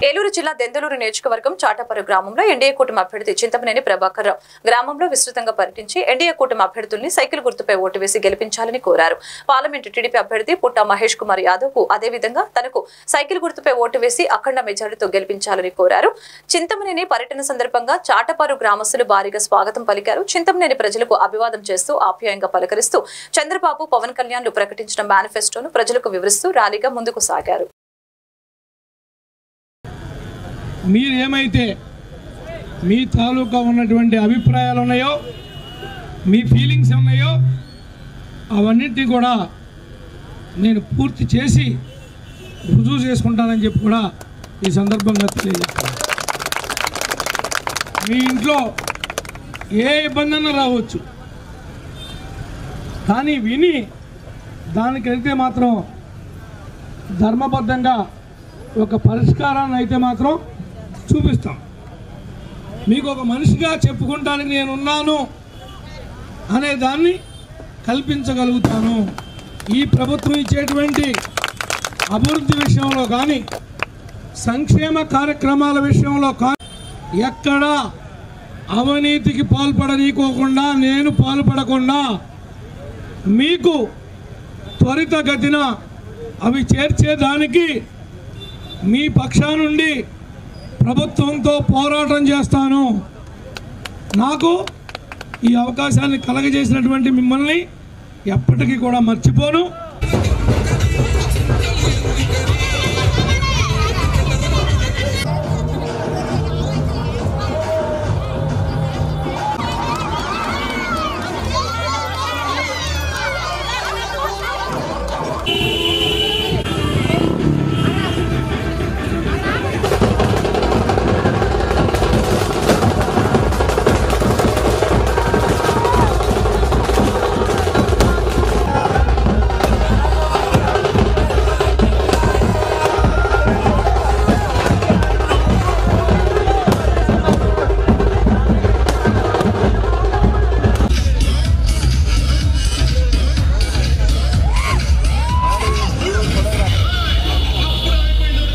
ఏలూరు జిల్లా దెందులూరు నియోజకవర్గం చాటపరు గ్రామంలో ఎన్డీఏ కూటమి అభ్యర్థి చింతమనేని ప్రభాకర్ రావు గ్రామంలో విస్తృతంగా పర్యటించి ఎన్డీఏ కూటమి అభ్యర్థుల్ని సైకిల్ గుర్తుపై ఓటు వేసి గెలిపించాలని కోరారు. పార్లమెంటు టీడీపీ అభ్యర్థి పుట్ట మహేష్ కుమార్ యాదవ్ కు అదేవిధంగా తనకు సైకిల్ గుర్తుపై ఓటు వేసి అఖండ మెజారిటీతో గెలిపించాలని కోరారు. చింతమనేని పర్యటన సందర్భంగా చాటపరు గ్రామస్తులు భారీగా స్వాగతం పలికారు. చింతమనేని ప్రజలకు అభివాదం చేస్తూ ఆప్యాయంగా పలకరిస్తూ చంద్రబాబు పవన్ కళ్యాణ్లు ప్రకటించిన మేనిఫెస్టోను ప్రజలకు వివరిస్తూ ర్యాలీగా ముందుకు సాగారు. మీరు ఏమైతే మీ తాలూకా ఉన్నటువంటి అభిప్రాయాలు ఉన్నాయో, మీ ఫీలింగ్స్ ఉన్నాయో అవన్నిటినీ కూడా నేను పూర్తి చేసి రుజువు చేసుకుంటానని చెప్పి కూడా ఈ సందర్భంగా తెలియజేస్తాను. మీ ఇంట్లో ఏ ఇబ్బంది అన్నా రావచ్చు, కానీ విని దానికి వెళ్తే మాత్రం ధర్మబద్ధంగా ఒక పరిష్కారాన్ని అయితే మాత్రం చూపిస్తాం. మీకు ఒక మనిషిగా చెప్పుకుంటానికి నేనున్నాను అనే దాన్ని కల్పించగలుగుతాను. ఈ ప్రభుత్వం ఇచ్చేటువంటి అభివృద్ధి విషయంలో కానీ, సంక్షేమ కార్యక్రమాల విషయంలో కానీ ఎక్కడా అవినీతికి పాల్పడనీకోకుండా, నేను పాల్పడకుండా మీకు త్వరితగతిన అవి చేర్చేదానికి మీ పక్షానుండి ప్రభుత్వంతో పోరాటం చేస్తాను. నాకు ఈ అవకాశాన్ని కలగజేసినటువంటి మిమ్మల్ని ఎప్పటికీ కూడా మర్చిపోను.